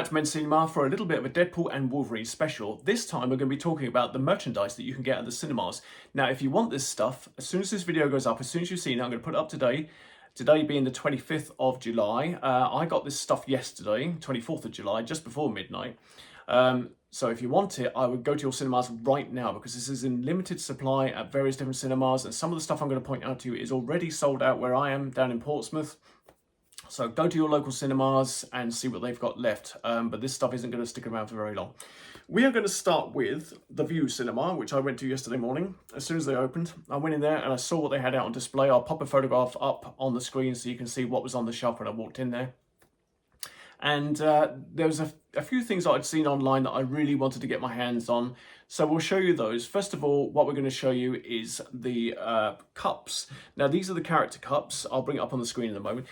back to Mancinima for a little bit of a Deadpool and Wolverine special. This time we're going to be talking about the merchandise that you can get at the cinemas. Now, if you want this stuff, as soon as this video goes up, as soon as you've seen it, I'm going to put it up today. Today being the 25th of July. I got this stuff yesterday, 24th of July, just before midnight. So if you want it, I would go to your cinemas right now because this is in limited supply at various different cinemas. And some of the stuff I'm going to point out to you is already sold out where I am, down in Portsmouth. So go to your local cinemas and see what they've got left. But this stuff isn't going to stick around for very long. We are going to start with the View Cinema, which I went to yesterday morning. As soon as they opened, I went in there and I saw what they had out on display. I'll pop a photograph up on the screen so you can see what was on the shelf when I walked in there. And there was a few things that I'd seen online that I really wanted to get my hands on. So we'll show you those. First of all, what we're going to show you is the cups. Now, these are the character cups. I'll bring it up on the screen in a moment.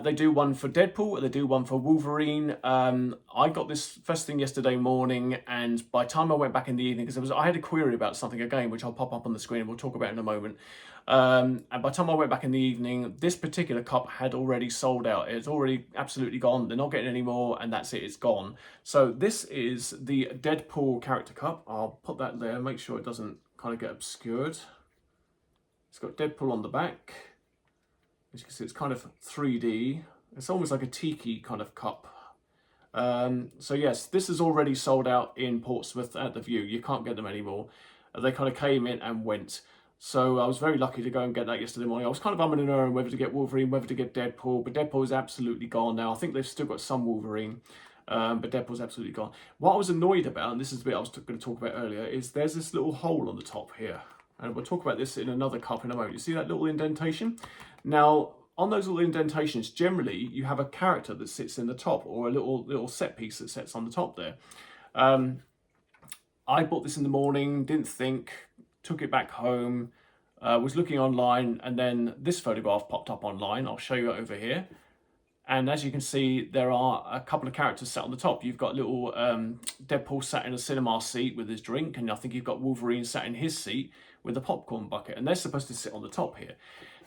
They do one for Deadpool, they do one for Wolverine. I got this first thing yesterday morning, and by the time I went back in the evening, because I had a query about something again, which I'll pop up on the screen and we'll talk about in a moment. And by the time I went back in the evening, this particular cup had already sold out. It's already absolutely gone. They're not getting any more, and that's it, it's gone. So this is the Deadpool character cup. I'll put that there, make sure it doesn't kind of get obscured. It's got Deadpool on the back. As you can see, it's kind of 3D. It's almost like a tiki kind of cup. So yes, this is already sold out in Portsmouth at the View. You can't get them anymore. They kind of came in and went. So I was very lucky to go and get that yesterday morning. I was kind of umming and ahhing whether to get Wolverine, whether to get Deadpool, but Deadpool is absolutely gone now. I think they've still got some Wolverine, but Deadpool's absolutely gone. What I was annoyed about, and this is the bit I was going to talk about earlier, is there's this little hole on the top here. And we'll talk about this in another cup in a moment. You see that little indentation? Now, on those little indentations, generally, you have a character that sits in the top, or a little set piece that sits on the top there. I bought this in the morning, didn't think, took it back home, was looking online, and then this photograph popped up online. I'll show you it over here. And as you can see, there are a couple of characters sat on the top. You've got little Deadpool sat in a cinema seat with his drink, and I think you've got Wolverine sat in his seat with a popcorn bucket, and they're supposed to sit on the top here.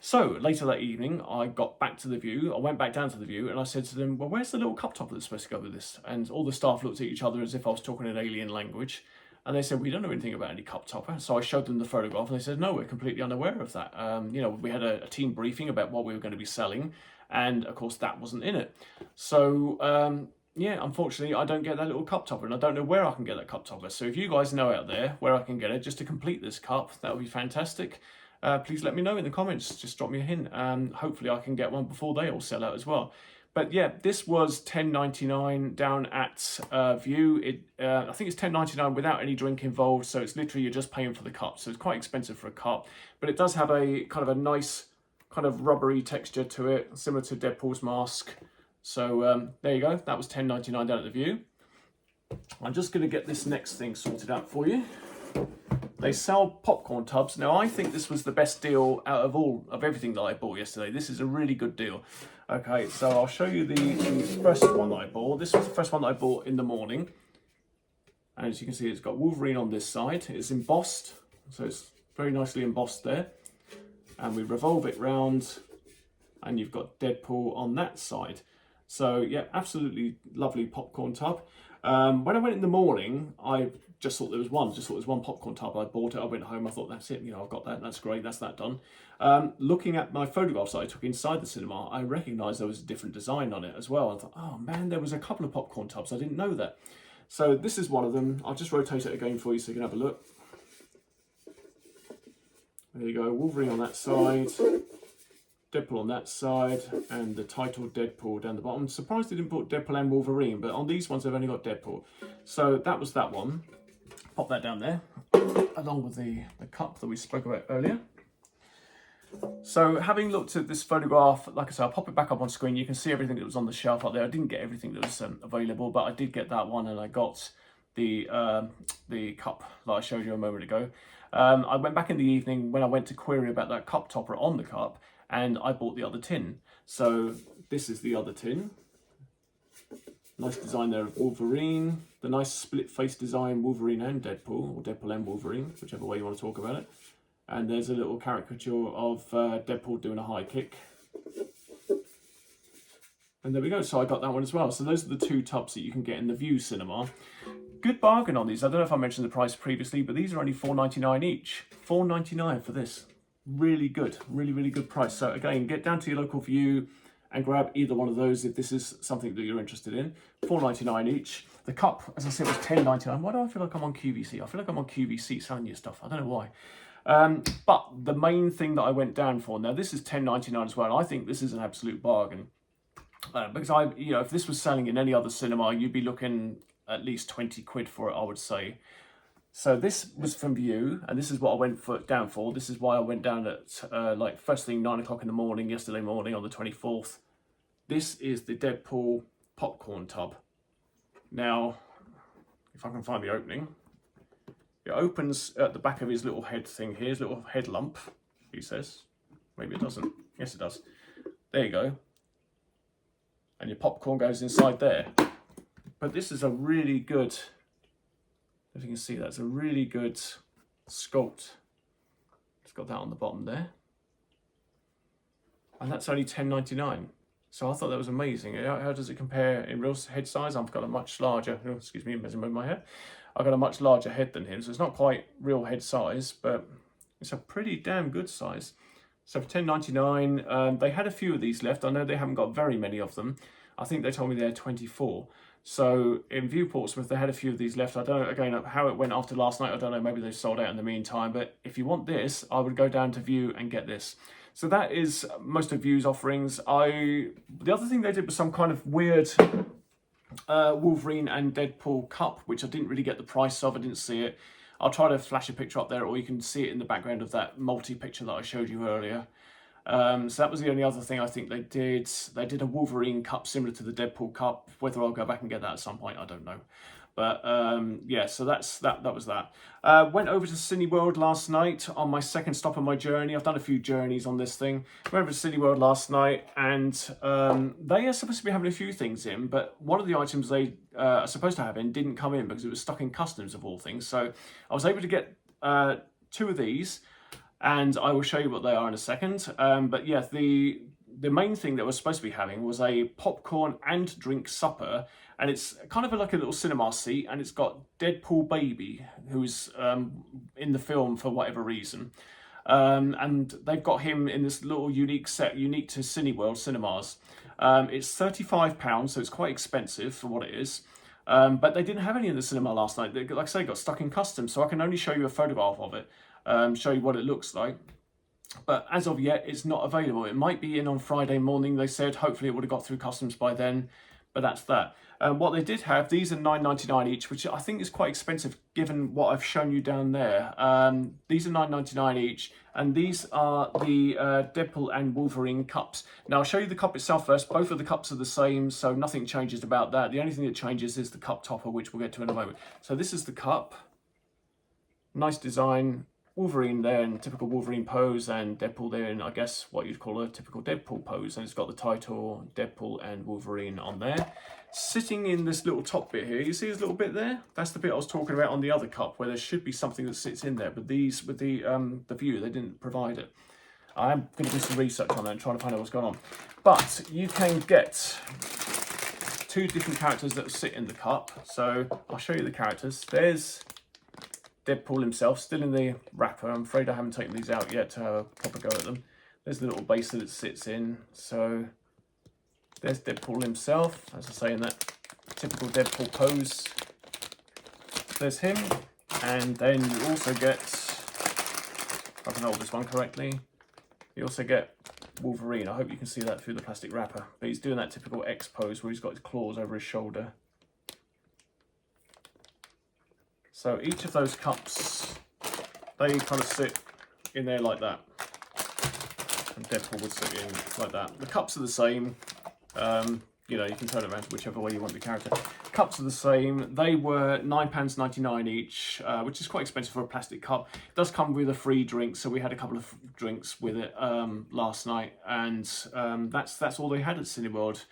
So later that evening, I got back to the View. I went back down to the View, and I said to them, well, where's the little cup topper that's supposed to go with this? And all the staff looked at each other as if I was talking an alien language. And they said, we don't know anything about any cup topper. So I showed them the photograph, and they said, no, we're completely unaware of that. You know, we had a team briefing about what we were going to be selling, and of course that wasn't in it. So yeah, unfortunately, I don't get that little cup topper, and I don't know where I can get that cup topper. So if you guys know out there where I can get it, just to complete this cup, that would be fantastic. Please let me know in the comments. Just drop me a hint. Hopefully I can get one before they all sell out as well. But yeah, this was $10.99 down at View. I think it's $10.99 without any drink involved. So it's literally, you're just paying for the cup. So it's quite expensive for a cup. But it does have a kind of a nice kind of rubbery texture to it, similar to Deadpool's mask. So there you go. That was $10.99 down at the View. I'm just going to get this next thing sorted out for you. They sell popcorn tubs. Now, I think this was the best deal out of everything that I bought yesterday. This is a really good deal. Okay, so I'll show you the first one that I bought. This was the first one that I bought in the morning. And as you can see, it's got Wolverine on this side. It's embossed, so it's very nicely embossed there. And we revolve it round, and you've got Deadpool on that side. So yeah, absolutely lovely popcorn tub. When I went in the morning, I just thought there was one popcorn tub. I bought it, I went home, I thought that's it, you know, I've got that, that's great, that's that done. Looking at my photographs that I took inside the cinema, I recognised there was a different design on it as well. I thought, oh man, there was a couple of popcorn tubs, I didn't know that. So this is one of them. I'll just rotate it again for you so you can have a look. There you go, Wolverine on that side, Deadpool on that side, and the title Deadpool down the bottom. I'm surprised they didn't put Deadpool and Wolverine, but on these ones they've only got Deadpool. So that was that one. Pop that down there, along with the cup that we spoke about earlier. So having looked at this photograph, like I said, I'll pop it back up on screen. You can see everything that was on the shelf up there. I didn't get everything that was available, but I did get that one, and I got the cup that I showed you a moment ago. I went back in the evening when I went to query about that cup topper on the cup, and I bought the other tin. So this is the other tin. Nice design there of Wolverine. The nice split face design, Wolverine and Deadpool, or Deadpool and Wolverine, whichever way you want to talk about it. And there's a little caricature of Deadpool doing a high kick. And there we go. So I got that one as well. So those are the two tubs that you can get in the View Cinema. Good bargain on these. I don't know if I mentioned the price previously, but these are only $4.99 each. $4.99 for this. Really good. Really, really good price. So again, get down to your local View and grab either one of those if this is something that you're interested in. $4.99 each. The cup, as I said, was $10.99. Why do I feel like I'm on QVC? I feel like I'm on QVC selling you stuff. I don't know why. But the main thing that I went down for, now this is $10.99 as well, and I think this is an absolute bargain. Because if this was selling in any other cinema, you'd be looking at least 20 quid for it, I would say. So this was from View, and this is what I went down for. This is why I went down at like first thing 9 o'clock in the morning, yesterday morning on the 24th. This is the Deadpool popcorn tub. Now, if I can find the opening, it opens at the back of his little head thing here, his little head lump, he says. Maybe it doesn't. Yes, it does. There you go. And your popcorn goes inside there. But this is a really good, if you can see that, it's a really good sculpt. It's got that on the bottom there. And that's only $10.99. So I thought that was amazing. How does it compare in real head size? I've got a much larger, oh, excuse me, I'm messing with my head. I've got a much larger head than him, so it's not quite real head size, but it's a pretty damn good size. So for $10.99, they had a few of these left. I know they haven't got very many of them. I think they told me they had 24. So in View Portsmouth, they had a few of these left. I don't know, again, how it went after last night. I don't know, maybe they sold out in the meantime. But if you want this, I would go down to View and get this. So that is most of View's offerings. The other thing they did was some kind of weird Wolverine and Deadpool cup, which I didn't really get the price of. I didn't see it. I'll try to flash a picture up there, or you can see it in the background of that multi-picture that I showed you earlier. So that was the only other thing I think they did. They did a Wolverine cup similar to the Deadpool cup. Whether I'll go back and get that at some point, I don't know. But yeah, so that was that. Went over to Cineworld last night on my second stop of my journey. I've done a few journeys on this thing. Went over to Cineworld last night, and they are supposed to be having a few things in, but one of the items they are supposed to have in didn't come in because it was stuck in customs of all things. So I was able to get 2 of these, and I will show you what they are in a second. But yeah, the main thing that we're supposed to be having was a popcorn and drink supper, and it's kind of like a little cinema seat, and it's got Deadpool Baby, who's in the film for whatever reason. And they've got him in this little unique set, unique to Cineworld cinemas. It's £35, so it's quite expensive for what it is. But they didn't have any in the cinema last night. They, like I say, got stuck in customs, so I can only show you a photograph of it, show you what it looks like. But as of yet, it's not available. It might be in on Friday morning, they said. Hopefully it would have got through customs by then. But that's that. What they did have, these are $9.99 each, which I think is quite expensive given what I've shown you down there. These are $9.99 each, and these are the Deadpool and Wolverine cups. Now I'll show you the cup itself first. Both of the cups are the same, so nothing changes about that. The only thing that changes is the cup topper, which we'll get to in a moment. So this is the cup. Nice design. Wolverine there in typical Wolverine pose, and Deadpool there in, I guess, what you'd call a typical Deadpool pose. And it's got the title Deadpool and Wolverine on there. Sitting in this little top bit here, you see this little bit there? That's the bit I was talking about on the other cup, where there should be something that sits in there. But these, with the View, they didn't provide it. I'm going to do some research on that and try to find out what's going on. But you can get 2 different characters that sit in the cup. So I'll show you the characters. There's Deadpool himself, still in the wrapper. I'm afraid I haven't taken these out yet to have a proper go at them. There's the little base that it sits in. So there's Deadpool himself, as I say, in that typical Deadpool pose. There's him, and then you also get, if I can hold this one correctly, you also get Wolverine. I hope you can see that through the plastic wrapper. But he's doing that typical X pose where he's got his claws over his shoulder. So each of those cups, they kind of sit in there like that. And Deadpool would sit in like that. The cups are the same. You know, you can turn it around whichever way you want the character. Cups are the same. They were £9.99 each, which is quite expensive for a plastic cup. It does come with a free drink, so we had a couple of drinks with it last night, and that's all they had at Cineworld.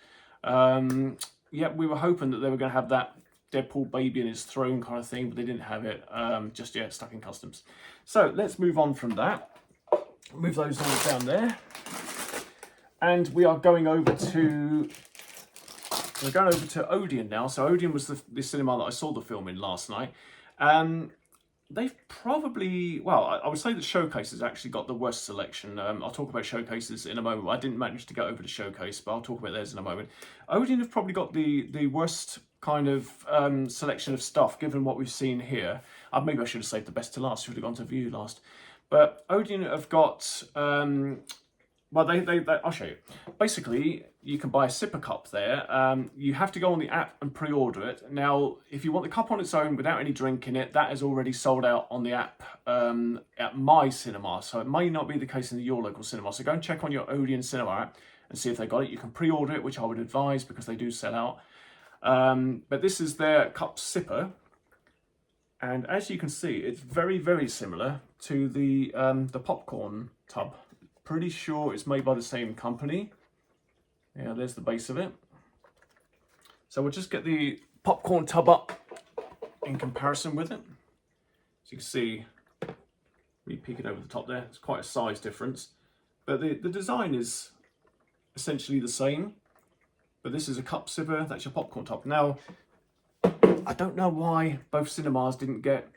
Yeah, we were hoping that they were going to have that Deadpool baby in his throne kind of thing, but they didn't have it just yet, stuck in customs. So let's move on from that. Move those all down there. And we are going over to we're going over to Odeon now. So Odeon was the cinema that I saw the film in last night. They've probably, well, I would say that Showcase has actually got the worst selection. I'll talk about Showcases in a moment. I didn't manage to get over to Showcase, but I'll talk about theirs in a moment. Odeon have probably got the worst kind of selection of stuff, given what we've seen here. Maybe I should have saved the best to last. Should have gone to View last. But Odeon have got, well, I'll show you. Basically, you can buy a sipper cup there. You have to go on the app and pre-order it. Now, if you want the cup on its own without any drink in it, that is already sold out on the app at my cinema. So it may not be the case in your local cinema. So go and check on your Odeon cinema app and see if they got it. You can pre-order it, which I would advise because they do sell out. But this is their cup sipper. And as you can see, it's very, very similar to the popcorn tub. Pretty sure it's made by the same company. Yeah, there's the base of it. So we'll just get the popcorn tub up in comparison with it. As you can see, me peeking over the top there, it's quite a size difference. But the design is essentially the same. But this is a cup sipper, that's your popcorn tub. Now, I don't know why both cinemas didn't get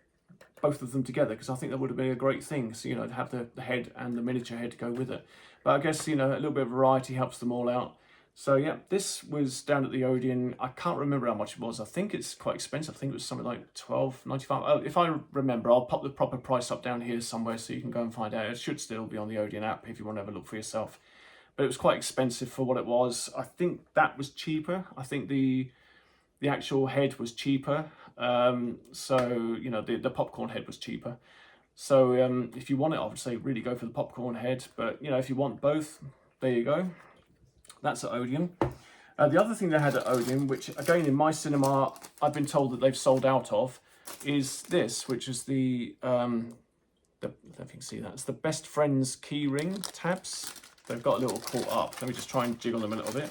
both of them together, because I think that would have been a great thing. So, to have the head and the miniature head to go with it. But I guess, a little bit of variety helps them all out. So yeah, this was down at the Odeon. I can't remember how much it was. I think it's quite expensive. I think it was something like $12.95. Oh, if I remember, I'll pop the proper price up down here somewhere so you can go and find out. It should still be on the Odeon app if you want to have a look for yourself. But it was quite expensive for what it was. I think that was cheaper. I think the actual head was cheaper. So, the popcorn head was cheaper. So if you want it, I would say really go for the popcorn head. But, if you want both, there you go. That's at Odeon. The other thing they had at Odeon, which again in my cinema I've been told that they've sold out of, is this, which is I don't know if you can see that. It's the Best Friends keyring tabs. They've got a little caught up. Let me just try and jiggle them a little bit.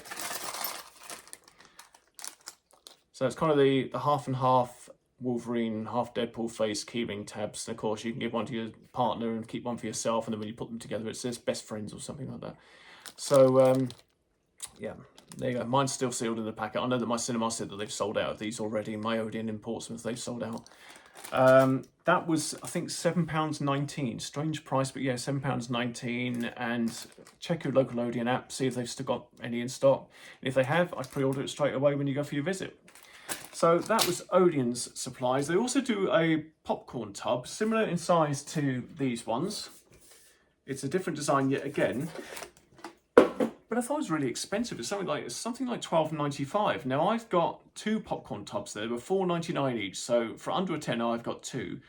So it's kind of the half and half Wolverine, half Deadpool face keyring tabs. And of course you can give one to your partner and keep one for yourself, and then when you put them together it says Best Friends or something like that. So yeah, there you go. Mine's still sealed in the packet. I know that my cinema said that they've sold out of these already. My Odeon in Portsmouth, they've sold out. That was, I think, £7.19. Strange price, but yeah, £7.19. And check your local Odeon app, see if they've still got any in stock. And if they have, I'd pre-order it straight away when you go for your visit. So that was Odeon's supplies. They also do a popcorn tub, similar in size to these ones. It's a different design yet again. But I thought it was really expensive. It's something like $12.95. Now I've got two popcorn tubs there. They were $4.99 each. So for under a tenner, I've got two.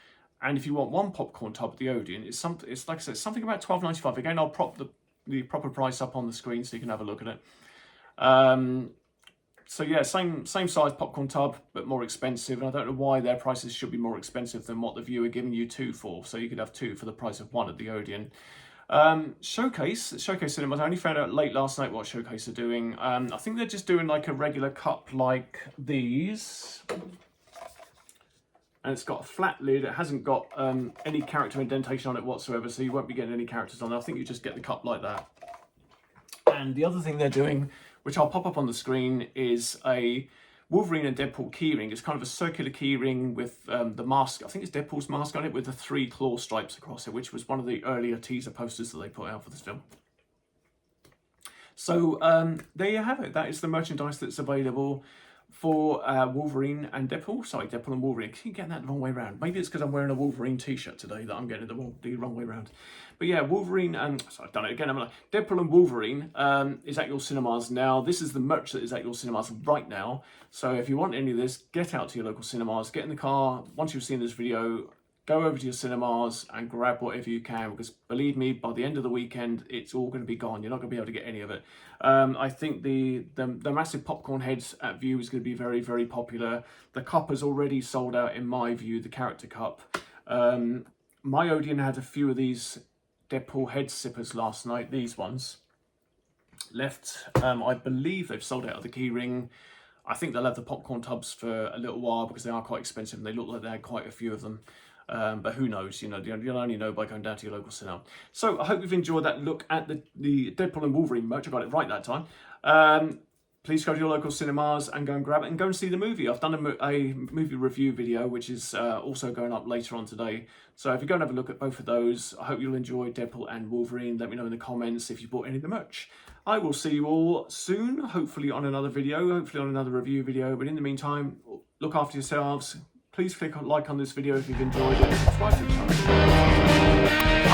And if you want one popcorn tub at the Odeon, it's like I said, something about $12.95. Again, I'll prop the proper price up on the screen so you can have a look at it. So yeah, same size popcorn tub, but more expensive. And I don't know why their prices should be more expensive than what the View are giving you two for. So you could have two for the price of one at the Odeon. Showcase Cinemas, I only found out late last night what Showcase are doing. I think they're just doing like a regular cup like these. And it's got a flat lid. It hasn't got any character indentation on it whatsoever, so you won't be getting any characters on there. I think you just get the cup like that. And the other thing they're doing, which I'll pop up on the screen, is a Wolverine and Deadpool keyring. It's kind of a circular keyring with the mask. I think it's Deadpool's mask on it with the 3 claw stripes across it, which was one of the earlier teaser posters that they put out for this film. So there you have it. That is the merchandise that's available for Wolverine and Deadpool. Sorry, Deadpool and Wolverine. I keep getting that the wrong way around. Maybe it's because I'm wearing a Wolverine t-shirt today that I'm getting the wrong way around. But yeah, Wolverine and... Sorry, I've done it again. I'm like, Deadpool and Wolverine is at your cinemas now. This is the merch that is at your cinemas right now. So if you want any of this, get out to your local cinemas. Get in the car. Once you've seen this video, go over to your cinemas and grab whatever you can, because believe me, by the end of the weekend, it's all going to be gone. You're not going to be able to get any of it. I think the massive popcorn heads at View is going to be very, very popular. The cup has already sold out in my View, the character cup. My Odeon had a few of these Deadpool head sippers last night, these ones. Left, I believe they've sold out of the keyring. I think they'll have the popcorn tubs for a little while because they are quite expensive and they look like they had quite a few of them. But who knows, you'll only know by going down to your local cinema. So I hope you've enjoyed that look at the Deadpool and Wolverine merch. I got it right that time. please go to your local cinemas and go and grab it and go and see the movie. I've done a movie review video, which is also going up later on today. So if you go and have a look at both of those, I hope you'll enjoy Deadpool and Wolverine. Let me know in the comments if you bought any of the merch. I will see you all soon, hopefully on another video, hopefully on another review video. But in the meantime, look after yourselves. Please click on like on this video if you've enjoyed it. Subscribe to the channel.